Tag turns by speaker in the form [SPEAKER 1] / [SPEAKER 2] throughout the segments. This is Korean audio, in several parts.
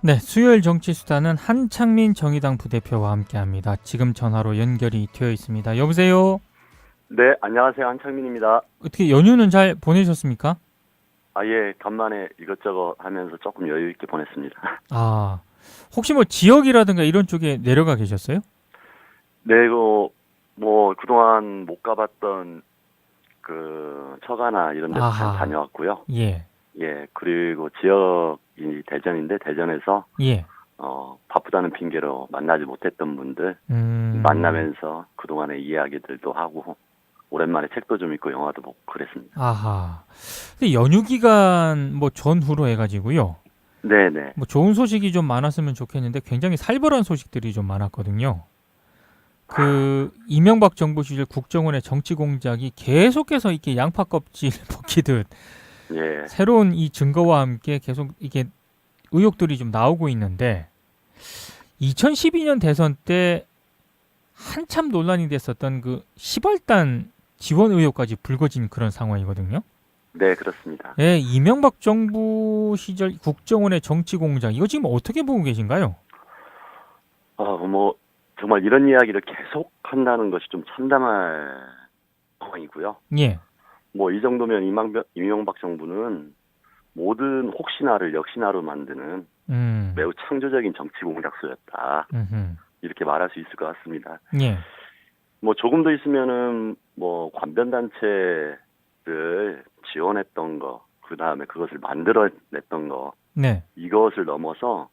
[SPEAKER 1] 네, 수요일 정치 수다는 한창민 정의당 부대표와 함께합니다. 지금 전화로 연결이 되어 있습니다. 여보세요.
[SPEAKER 2] 네, 안녕하세요. 한창민입니다.
[SPEAKER 1] 어떻게 연휴는 잘 보내셨습니까?
[SPEAKER 2] 예, 간만에 이것저것 하면서 조금 여유 있게 보냈습니다.
[SPEAKER 1] 아, 혹시 뭐 지역이라든가 이런 쪽에 내려가 계셨어요?
[SPEAKER 2] 네, 그동안 못 가봤던 처가나 이런 데도 잘
[SPEAKER 1] 아하,
[SPEAKER 2] 다녀왔고요.
[SPEAKER 1] 예,
[SPEAKER 2] 예, 그리고 지역이 대전인데, 대전에서,
[SPEAKER 1] 예,
[SPEAKER 2] 바쁘다는 핑계로 만나지 못했던 분들
[SPEAKER 1] 음,
[SPEAKER 2] 만나면서 그동안의 이야기들도 하고, 오랜만에 책도 좀 읽고 영화도 보고 그랬습니다.
[SPEAKER 1] 아하. 근데 연휴 기간 뭐 전후로 해가지고요.
[SPEAKER 2] 네네.
[SPEAKER 1] 뭐 좋은 소식이 좀 많았으면 좋겠는데 굉장히 살벌한 소식들이 좀 많았거든요. 그 이명박 정부 시절 국정원의 정치 공작이 계속해서 이렇게 양파 껍질 벗기듯
[SPEAKER 2] 예.
[SPEAKER 1] 새로운 이 증거와 함께 계속 이게 의혹들이 좀 나오고 있는데 2012년 대선 때 한참 논란이 됐었던 그 시벌단 지원 의혹까지 불거진 그런 상황이거든요.
[SPEAKER 2] 네, 그렇습니다.
[SPEAKER 1] 예, 이명박 정부 시절 국정원의 정치 공작 이거 지금 어떻게 보고 계신가요?
[SPEAKER 2] 뭐, 정말 이런 이야기를 계속 한다는 것이 좀 참담할 상황이고요.
[SPEAKER 1] 예.
[SPEAKER 2] 뭐, 이 정도면 이명박 정부는 모든 혹시나를 역시나로 만드는
[SPEAKER 1] 음.
[SPEAKER 2] 매우 창조적인 정치 공작소였다.
[SPEAKER 1] 음.
[SPEAKER 2] 이렇게 말할 수 있을 것 같습니다.
[SPEAKER 1] 예.
[SPEAKER 2] 뭐, 조금 더 있으면은, 관변단체를 지원했던 거, 그 다음에 그것을 만들어냈던 거,
[SPEAKER 1] 네.
[SPEAKER 2] 이것을 넘어서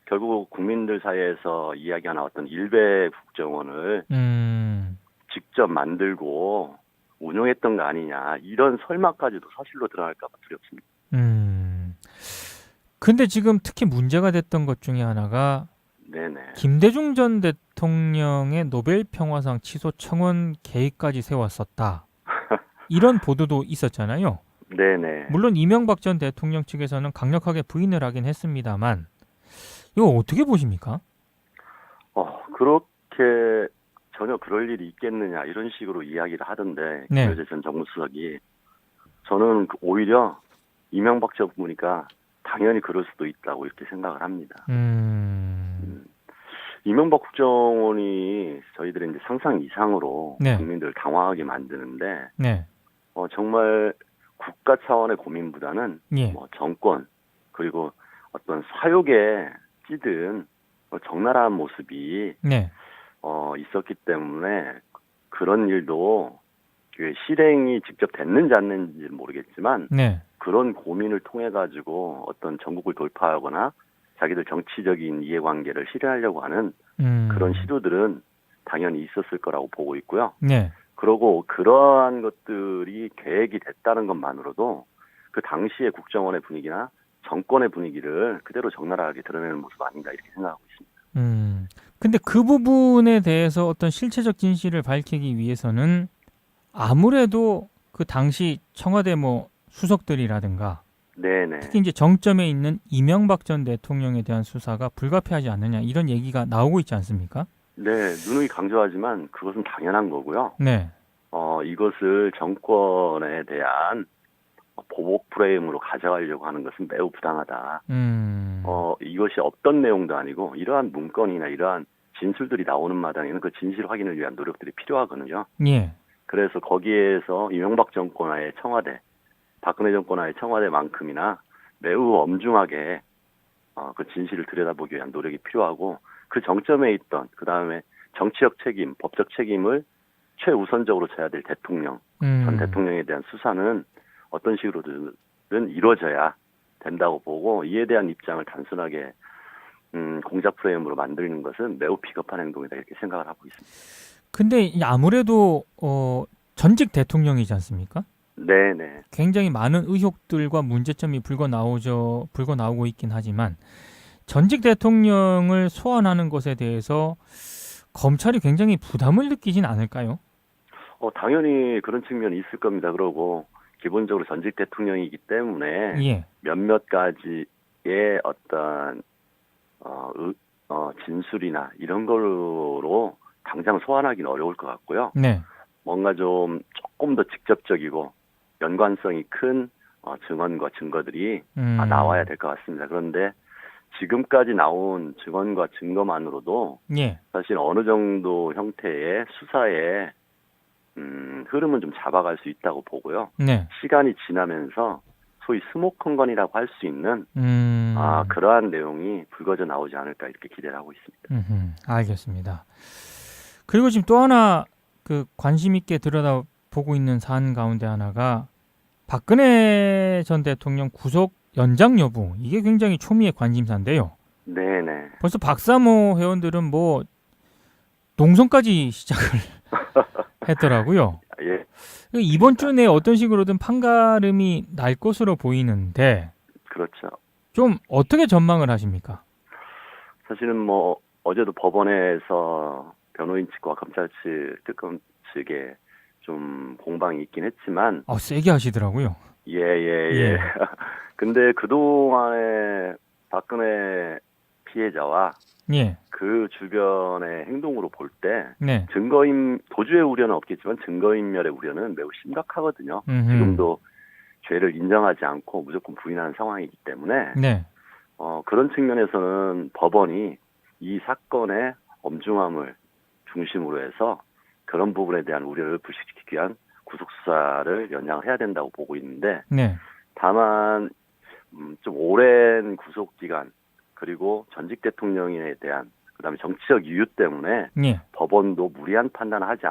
[SPEAKER 2] 결국 국민들 사이에서 이야기가 나왔던 일베 국정원을
[SPEAKER 1] 음.
[SPEAKER 2] 직접 만들고 운영했던 거 아니냐 이런 설마까지도 사실로 드러날까 봐 두렵습니다.
[SPEAKER 1] 음. 근데 지금 특히 문제가 됐던 것 중에 하나가
[SPEAKER 2] 네네.
[SPEAKER 1] 김대중 전 대통령의 노벨 평화상 취소 청원 계획까지 세웠었다. 이런 보도도 있었잖아요.
[SPEAKER 2] 네네.
[SPEAKER 1] 물론 이명박 전 대통령 측에서는 강력하게 부인을 하긴 했습니다만 이거 어떻게 보십니까?
[SPEAKER 2] 그렇게 전혀 그럴 일이 있겠느냐 이런 식으로 이야기를 하던데
[SPEAKER 1] 네.
[SPEAKER 2] 김여재 전 정무수석이 저는 오히려 이명박 정부니까 당연히 그럴 수도 있다고 이렇게 생각을 합니다.
[SPEAKER 1] 음.
[SPEAKER 2] 음, 이명박 국정원이 저희들이 이제 상상 이상으로
[SPEAKER 1] 네.
[SPEAKER 2] 국민들을 당황하게 만드는데
[SPEAKER 1] 네.
[SPEAKER 2] 정말 국가 차원의 고민보다는
[SPEAKER 1] 예.
[SPEAKER 2] 정권 그리고 어떤 사욕에 찌든 적나라한 모습이
[SPEAKER 1] 네.
[SPEAKER 2] 있었기 때문에 그런 일도 그 실행이 직접 됐는지 안 됐는지는 모르겠지만
[SPEAKER 1] 네.
[SPEAKER 2] 그런 고민을 통해 가지고 어떤 전국을 돌파하거나 자기들 정치적인 이해관계를 실현하려고 하는 그런
[SPEAKER 1] 음.
[SPEAKER 2] 시도들은 당연히 있었을 거라고 보고 있고요.
[SPEAKER 1] 네.
[SPEAKER 2] 그러고 그러한 것들이 계획이 됐다는 것만으로도 그 당시의 국정원의 분위기나 정권의 분위기를 그대로 적나라하게 드러내는 모습 아닌가 이렇게 생각하고 있습니다.
[SPEAKER 1] 음. 근데 그 부분에 대해서 어떤 실체적 진실을 밝히기 위해서는 아무래도 그 당시 청와대 뭐 수석들이라든가 특히
[SPEAKER 2] 네네.
[SPEAKER 1] 이제 정점에 있는 이명박 전 대통령에 대한 수사가 불가피하지 않느냐 이런 얘기가 나오고 있지 않습니까?
[SPEAKER 2] 네, 누누이 강조하지만 그것은 당연한 거고요.
[SPEAKER 1] 네.
[SPEAKER 2] 이것을 정권에 대한 보복 프레임으로 가져가려고 하는 것은 매우 부당하다.
[SPEAKER 1] 음.
[SPEAKER 2] 이것이 없던 내용도 아니고 이러한 문건이나 이러한 진술들이 나오는 마당에는 그 진실 확인을 위한 노력들이 필요하거든요.
[SPEAKER 1] 예.
[SPEAKER 2] 그래서 거기에서 이명박 정권하의 청와대, 박근혜 정권하의 청와대만큼이나 매우 엄중하게 그 진실을 들여다보기 위한 노력이 필요하고 그 정점에 있던 그 다음에 정치적 책임, 법적 책임을 최우선적으로 져야 될 대통령, 전
[SPEAKER 1] 음.
[SPEAKER 2] 대통령에 대한 수사는 어떤 식으로든 이루어져야 된다고 보고 이에 대한 입장을 단순하게 공작 프레임으로 만드는 것은 매우 비겁한 행동이다 이렇게 생각을 하고 있습니다.
[SPEAKER 1] 근데 아무래도 전직 대통령이지 않습니까?
[SPEAKER 2] 네네.
[SPEAKER 1] 굉장히 많은 의혹들과 문제점이 불거 나오고 있긴 하지만 전직 대통령을 소환하는 것에 대해서 검찰이 굉장히 부담을 느끼진 않을까요?
[SPEAKER 2] 당연히 그런 측면이 있을 겁니다. 그러고 기본적으로 전직 대통령이기 때문에
[SPEAKER 1] 예.
[SPEAKER 2] 몇몇 가지의 어떤 진술이나 이런 걸로 당장 소환하기는 어려울 것 같고요.
[SPEAKER 1] 네.
[SPEAKER 2] 뭔가 좀 조금 더 직접적이고 연관성이 큰 증언과 증거들이 나와야
[SPEAKER 1] 음.
[SPEAKER 2] 될 것 같습니다. 그런데 지금까지 나온 증언과 증거만으로도
[SPEAKER 1] 예.
[SPEAKER 2] 사실 어느 정도 형태의 수사의 흐름은 좀 잡아갈 수 있다고 보고요.
[SPEAKER 1] 네.
[SPEAKER 2] 시간이 지나면서 소위 스모컨건이라고 할 수 있는 그러한 내용이 불거져 나오지 않을까 이렇게 기대를 하고 있습니다.
[SPEAKER 1] 알겠습니다. 그리고 지금 또 하나 그 관심 있게 들여다보고 있는 사안 가운데 하나가 박근혜 전 대통령 구속 연장 여부, 이게 굉장히 초미의 관심사인데요.
[SPEAKER 2] 네네.
[SPEAKER 1] 벌써 박사모 회원들은 뭐 농성까지 시작을 했더라고요.
[SPEAKER 2] 예,
[SPEAKER 1] 이번 주 내에 어떤 식으로든 판가름이 날 것으로 보이는데
[SPEAKER 2] 그렇죠.
[SPEAKER 1] 좀 어떻게 전망을 하십니까?
[SPEAKER 2] 사실은 뭐 어제도 법원에서 변호인 측과 검찰 측, 특검 측에 좀 공방이 있긴 했지만
[SPEAKER 1] 세게 하시더라고요.
[SPEAKER 2] 예. 근데 그동안의 박근혜 피해자와
[SPEAKER 1] 예.
[SPEAKER 2] 그 주변의 행동으로 볼 때
[SPEAKER 1] 네.
[SPEAKER 2] 도주의 우려는 없겠지만 증거인멸의 우려는 매우 심각하거든요.
[SPEAKER 1] 음흠.
[SPEAKER 2] 지금도 죄를 인정하지 않고 무조건 부인하는 상황이기 때문에
[SPEAKER 1] 네.
[SPEAKER 2] 그런 측면에서는 법원이 이 사건의 엄중함을 중심으로 해서 그런 부분에 대한 우려를 불식시키기 위한 구속수사를 연장을 해야 된다고 보고 있는데
[SPEAKER 1] 네.
[SPEAKER 2] 다만 좀 오랜 구속기간 그리고 전직 대통령에 대한 그다음에 정치적 이유 때문에
[SPEAKER 1] 예.
[SPEAKER 2] 법원도 무리한 판단을 하지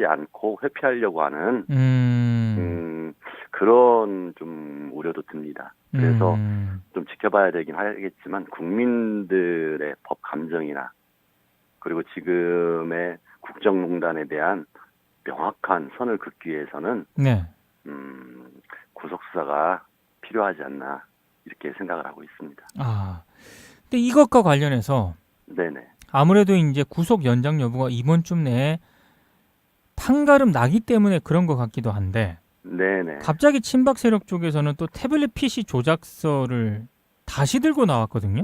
[SPEAKER 2] 않고 회피하려고 하는 그런 좀 우려도 듭니다. 그래서 좀 지켜봐야 되긴 하겠지만 국민들의 법 감정이나 그리고 지금의 국정농단에 대한 명확한 선을 긋기 위해서는
[SPEAKER 1] 네.
[SPEAKER 2] 구속수사가 필요하지 않나 이렇게 생각을 하고 있습니다.
[SPEAKER 1] 근데 이것과 관련해서
[SPEAKER 2] 네네.
[SPEAKER 1] 아무래도 이제 구속 연장 여부가 이번 주 내에 판가름 나기 때문에 그런 것 같기도 한데
[SPEAKER 2] 네네.
[SPEAKER 1] 갑자기 친박 세력 쪽에서는 또 태블릿 PC 조작서를 다시 들고 나왔거든요.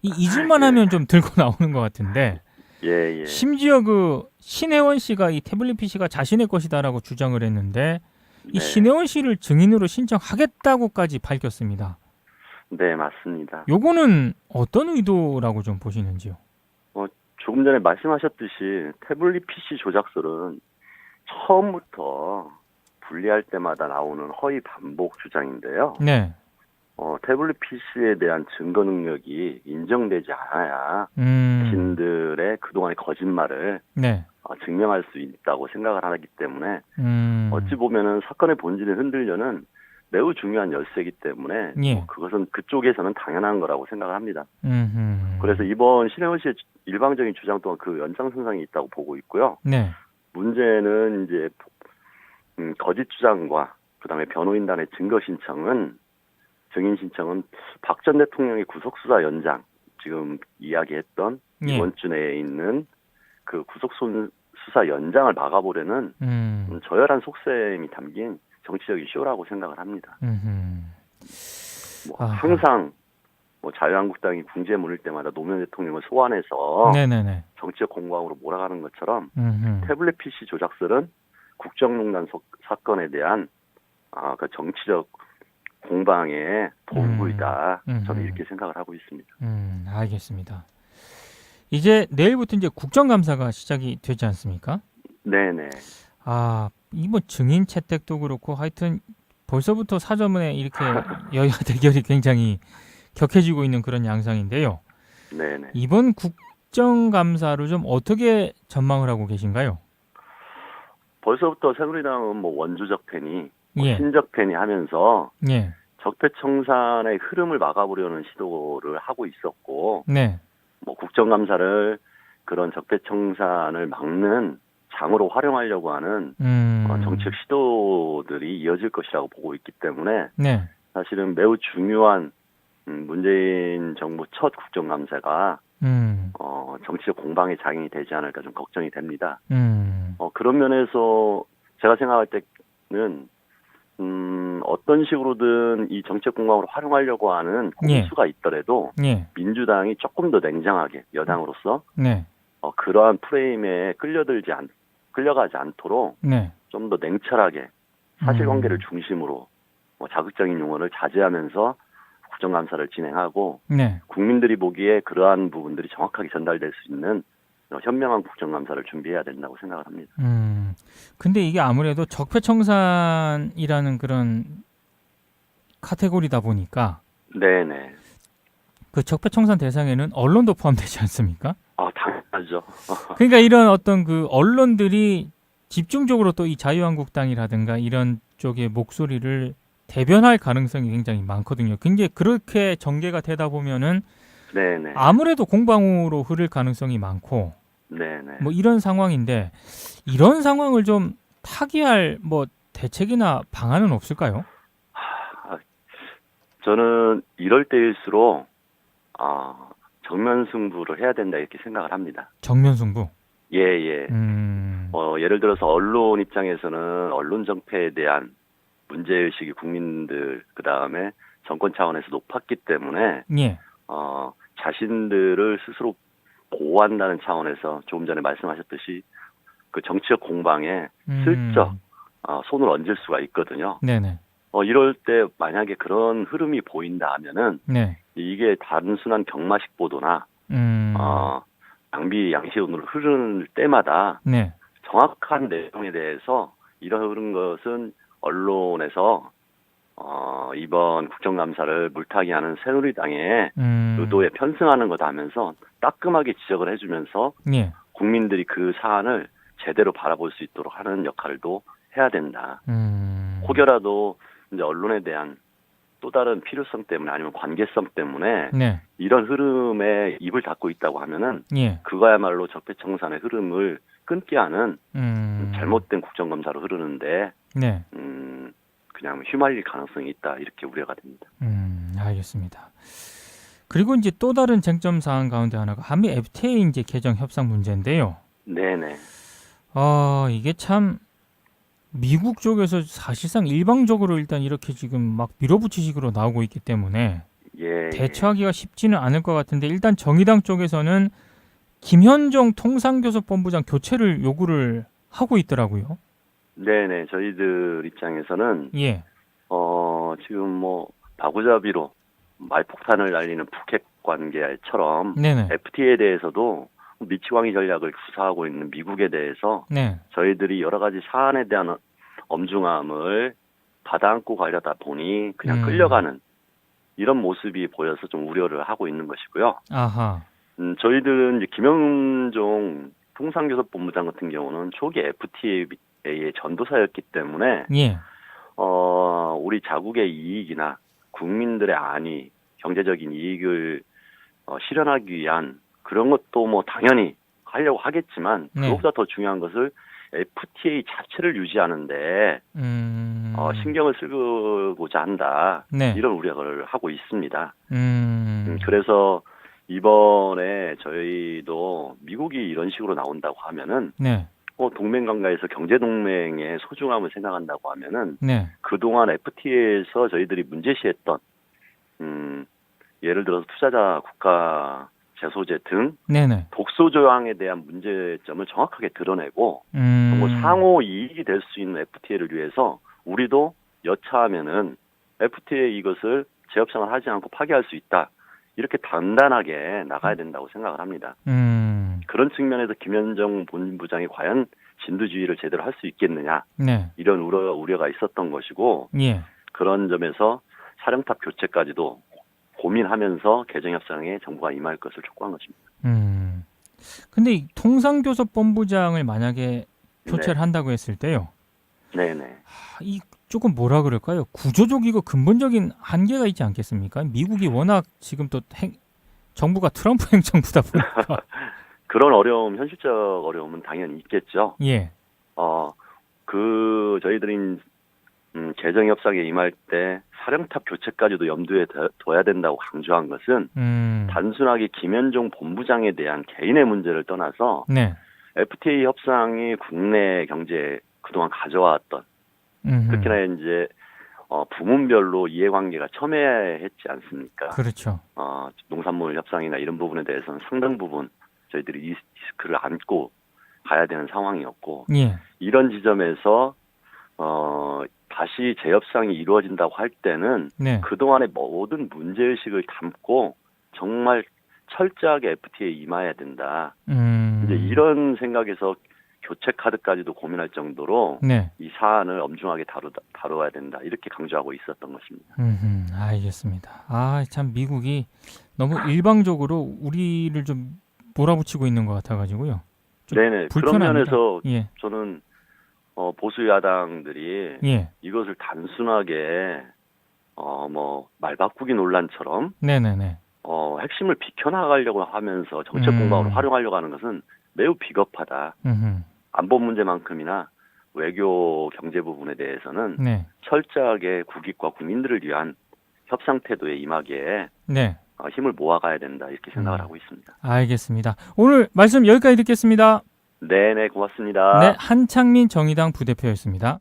[SPEAKER 1] 잊을만 하면 좀 들고 나오는 것 같은데
[SPEAKER 2] 예.
[SPEAKER 1] 심지어 그 신혜원 씨가 이 태블릿 PC가 자신의 것이다라고 주장을 했는데 이
[SPEAKER 2] 네.
[SPEAKER 1] 신혜원 씨를 증인으로 신청하겠다고까지 밝혔습니다.
[SPEAKER 2] 네, 맞습니다.
[SPEAKER 1] 요거는 어떤 의도라고 좀 보시는지요?
[SPEAKER 2] 조금 전에 말씀하셨듯이 태블릿 PC 조작설은 처음부터 분리할 때마다 나오는 허위 반복 주장인데요.
[SPEAKER 1] 네.
[SPEAKER 2] 태블릿 PC에 대한 증거 능력이 인정되지 않아야 자신들의 그동안의 거짓말을
[SPEAKER 1] 네.
[SPEAKER 2] 증명할 수 있다고 생각을 하기 때문에 어찌
[SPEAKER 1] 음.
[SPEAKER 2] 보면은 사건의 본질을 흔들려는 매우 중요한 열쇠이기 때문에
[SPEAKER 1] 예.
[SPEAKER 2] 그것은 그쪽에서는 당연한 거라고 생각을 합니다.
[SPEAKER 1] 음흠.
[SPEAKER 2] 그래서 이번 신혜원 씨의 일방적인 주장 또한 그 연장선상에 있다고 보고 있고요.
[SPEAKER 1] 네.
[SPEAKER 2] 문제는 이제 거짓 주장과 그다음에 변호인단의 증인 신청은 박 전 대통령의 구속수사 연장, 지금 이야기했던
[SPEAKER 1] 예.
[SPEAKER 2] 이번 주 내에 있는 그 구속수사 연장을 막아보려는 저열한 속셈이 담긴 정치적 이슈라고 생각을 합니다. 항상 자유한국당이 궁지에 물릴 때마다 노무현 대통령을 소환해서
[SPEAKER 1] 네네네.
[SPEAKER 2] 정치적 공방으로 몰아가는 것처럼
[SPEAKER 1] 음흠.
[SPEAKER 2] 태블릿 PC 조작설은 국정농단 사건에 대한 그 정치적 공방의 도구이다. 저는 이렇게 생각을 하고 있습니다.
[SPEAKER 1] 알겠습니다. 이제 내일부터 이제 국정감사가 시작이 되지 않습니까?
[SPEAKER 2] 네네.
[SPEAKER 1] 이 뭐 증인 채택도 그렇고 하여튼 벌써부터 사전에 이렇게 여야 대결이 굉장히 격해지고 있는 그런 양상인데요.
[SPEAKER 2] 네네.
[SPEAKER 1] 이번 국정감사를 좀 어떻게 전망을 하고 계신가요?
[SPEAKER 2] 벌써부터 새누리당은 뭐 원주적 패니,
[SPEAKER 1] 예.
[SPEAKER 2] 친적 패니 하면서
[SPEAKER 1] 예.
[SPEAKER 2] 적폐청산의 흐름을 막아보려는 시도를 하고 있었고,
[SPEAKER 1] 네.
[SPEAKER 2] 뭐 국정감사를 그런 적폐청산을 막는 장으로 활용하려고 하는 정치적 시도들이 이어질 것이라고 보고 있기 때문에
[SPEAKER 1] 네.
[SPEAKER 2] 사실은 매우 중요한 문재인 정부 첫 국정감사가 정치적 공방의 장이 되지 않을까 좀 걱정이 됩니다. 그런 면에서 제가 생각할 때는 어떤 식으로든 이 정책 공방으로 활용하려고 하는 공수가 있더라도
[SPEAKER 1] 예.
[SPEAKER 2] 민주당이 조금 더 냉정하게 여당으로서
[SPEAKER 1] 네.
[SPEAKER 2] 그러한 프레임에 끌려가지 않도록
[SPEAKER 1] 네.
[SPEAKER 2] 좀 더 냉철하게 사실관계를 중심으로 자극적인 용어를 자제하면서 국정감사를 진행하고
[SPEAKER 1] 네.
[SPEAKER 2] 국민들이 보기에 그러한 부분들이 정확하게 전달될 수 있는 현명한 국정감사를 준비해야 된다고 생각을 합니다.
[SPEAKER 1] 근데 이게 아무래도 적폐청산이라는 그런 카테고리다 보니까
[SPEAKER 2] 네네.
[SPEAKER 1] 그 적폐청산 대상에는 언론도 포함되지 않습니까?
[SPEAKER 2] 당연하죠.
[SPEAKER 1] 그러니까 이런 어떤 그 언론들이 집중적으로 또 이 자유한국당이라든가 이런 쪽의 목소리를 대변할 가능성이 굉장히 많거든요. 굉장히 그렇게 전개가 되다 보면은
[SPEAKER 2] 네네.
[SPEAKER 1] 아무래도 공방으로 흐를 가능성이 많고
[SPEAKER 2] 네네.
[SPEAKER 1] 뭐 이런 상황인데 이런 상황을 좀 타개할 뭐 대책이나 방안은 없을까요?
[SPEAKER 2] 아, 저는 이럴 때일수록 정면 승부를 해야 된다 이렇게 생각을 합니다.
[SPEAKER 1] 정면 승부.
[SPEAKER 2] 예, 예. 예를 들어서 언론 입장에서는 언론 정폐에 대한 문제의식이 국민들, 그 다음에 정권 차원에서 높았기 때문에,
[SPEAKER 1] 예.
[SPEAKER 2] 자신들을 스스로 보호한다는 차원에서 조금 전에 말씀하셨듯이 그 정치적 공방에 슬쩍, 손을 얹을 수가 있거든요.
[SPEAKER 1] 네네.
[SPEAKER 2] 이럴 때 만약에 그런 흐름이 보인다 하면은,
[SPEAKER 1] 네.
[SPEAKER 2] 이게 단순한 경마식 보도나, 낭비 양식으로 흐르는 때마다
[SPEAKER 1] 네.
[SPEAKER 2] 정확한 내용에 대해서 이런 것은 언론에서 이번 국정감사를 물타기하는 새누리당의 의도에 편승하는 거다 하면서 따끔하게 지적을 해주면서
[SPEAKER 1] 예.
[SPEAKER 2] 국민들이 그 사안을 제대로 바라볼 수 있도록 하는 역할도 해야 된다. 혹여라도 이제 언론에 대한 또 다른 필요성 때문에 아니면 관계성 때문에
[SPEAKER 1] 네.
[SPEAKER 2] 이런 흐름에 입을 닫고 있다고 하면은
[SPEAKER 1] 예.
[SPEAKER 2] 그거야말로 적폐청산의 흐름을 끊게 하는 잘못된 국정감사로 흐르는데
[SPEAKER 1] 네.
[SPEAKER 2] 그냥 휘말릴 가능성이 있다 이렇게 우려가 됩니다.
[SPEAKER 1] 알겠습니다. 그리고 이제 또 다른 쟁점 사안 가운데 하나가 한미 FTA 이제 개정 협상 문제인데요.
[SPEAKER 2] 네네.
[SPEAKER 1] 이게 참 미국 쪽에서 사실상 일방적으로 일단 이렇게 지금 막 밀어붙이식으로 나오고 있기 때문에
[SPEAKER 2] 예.
[SPEAKER 1] 대처하기가 쉽지는 않을 것 같은데 일단 정의당 쪽에서는 김현종 통상교섭본부장 교체를 요구를 하고 있더라고요.
[SPEAKER 2] 네네. 저희들 입장에서는
[SPEAKER 1] 예.
[SPEAKER 2] 지금 뭐 바구잡이로 말폭탄을 날리는 북핵 관계처럼
[SPEAKER 1] 네네.
[SPEAKER 2] FTA에 대해서도 미치광이 전략을 구사하고 있는 미국에 대해서
[SPEAKER 1] 네.
[SPEAKER 2] 저희들이 여러 가지 사안에 대한 엄중함을 받아안고 가려다 보니 그냥 끌려가는 이런 모습이 보여서 좀 우려를 하고 있는 것이고요.
[SPEAKER 1] 아하.
[SPEAKER 2] 저희들은 이제 김영종 통상교섭본부장 같은 경우는 초기 FTA의 전도사였기 때문에
[SPEAKER 1] 예.
[SPEAKER 2] 우리 자국의 이익이나 국민들의 안위, 경제적인 이익을 실현하기 위한 그런 것도 뭐 당연히 하려고 하겠지만
[SPEAKER 1] 네.
[SPEAKER 2] 그것보다 더 중요한 것을 FTA 자체를 유지하는데 신경을 쓰고자 한다.
[SPEAKER 1] 네.
[SPEAKER 2] 이런 우려를 하고 있습니다.
[SPEAKER 1] 음.
[SPEAKER 2] 그래서 이번에 저희도 미국이 이런 식으로 나온다고 하면은
[SPEAKER 1] 네.
[SPEAKER 2] 동맹관계에서 경제동맹의 소중함을 생각한다고 하면은
[SPEAKER 1] 네.
[SPEAKER 2] 그동안 FTA에서 저희들이 문제시했던 예를 들어서 투자자 국가 재소재 등
[SPEAKER 1] 네네.
[SPEAKER 2] 독소 조항에 대한 문제점을 정확하게 드러내고 뭐 상호 이익이 될 수 있는 FTA를 위해서 우리도 여차하면은 FTA 이것을 재협상을 하지 않고 파기할 수 있다. 이렇게 단단하게 나가야 된다고 생각을 합니다. 그런 측면에서 김현정 본부장이 과연 진두지휘를 제대로 할 수 있겠느냐.
[SPEAKER 1] 네.
[SPEAKER 2] 이런 우려가 있었던 것이고
[SPEAKER 1] 예.
[SPEAKER 2] 그런 점에서 사령탑 교체까지도 고민하면서 개정협상에 정부가 임할 것을 촉구한 것입니다.
[SPEAKER 1] 근데 이 통상교섭본부장을 만약에 교체를
[SPEAKER 2] 네.
[SPEAKER 1] 한다고 했을 때요.
[SPEAKER 2] 네네.
[SPEAKER 1] 이 조금 뭐라 그럴까요? 구조적이고 근본적인 한계가 있지 않겠습니까? 미국이 워낙 지금 또 정부가 트럼프 행정부다 보니까.
[SPEAKER 2] 그런 현실적 어려움은 당연히 있겠죠.
[SPEAKER 1] 예.
[SPEAKER 2] 저희들이 개정협상에 임할 때 사령탑 교체까지도 염두에 둬야 된다고 강조한 것은 단순하게 김현종 본부장에 대한 개인의 문제를 떠나서
[SPEAKER 1] 네.
[SPEAKER 2] FTA 협상이 국내 경제에 그동안 가져왔던 특히나 이제 부문별로 이해관계가 첨예했지 않습니까?
[SPEAKER 1] 그렇죠.
[SPEAKER 2] 농산물 협상이나 이런 부분에 대해서는 상당 부분 저희들이 리스크를 안고 가야 되는 상황이었고
[SPEAKER 1] 예.
[SPEAKER 2] 이런 지점에서 다시 재협상이 이루어진다고 할 때는
[SPEAKER 1] 네.
[SPEAKER 2] 그동안의 모든 문제의식을 담고 정말 철저하게 FTA에 임해야 된다. 이제 이런 생각에서 교체 카드까지도 고민할 정도로
[SPEAKER 1] 네.
[SPEAKER 2] 이 사안을 엄중하게 다뤄야 된다. 이렇게 강조하고 있었던 것입니다.
[SPEAKER 1] 알겠습니다. 아, 참 미국이 너무 일방적으로 우리를 좀 몰아붙이고 있는 것 같아가지고요. 좀
[SPEAKER 2] 네네. 그런
[SPEAKER 1] 불편합니다.
[SPEAKER 2] 면에서
[SPEAKER 1] 예.
[SPEAKER 2] 저는 보수 야당들이
[SPEAKER 1] 예.
[SPEAKER 2] 이것을 단순하게 뭐 말바꾸기 논란처럼
[SPEAKER 1] 네네네.
[SPEAKER 2] 핵심을 비켜나가려고 하면서 정책 공방으로 활용하려고 하는 것은 매우 비겁하다. 안보 문제만큼이나 외교 경제 부분에 대해서는
[SPEAKER 1] 네.
[SPEAKER 2] 철저하게 국익과 국민들을 위한 협상 태도에 임하기에
[SPEAKER 1] 네.
[SPEAKER 2] 힘을 모아가야 된다 이렇게 생각을 하고 있습니다.
[SPEAKER 1] 알겠습니다. 오늘 말씀 여기까지 듣겠습니다.
[SPEAKER 2] 네네 고맙습니다.
[SPEAKER 1] 네, 한창민 정의당 부대표였습니다.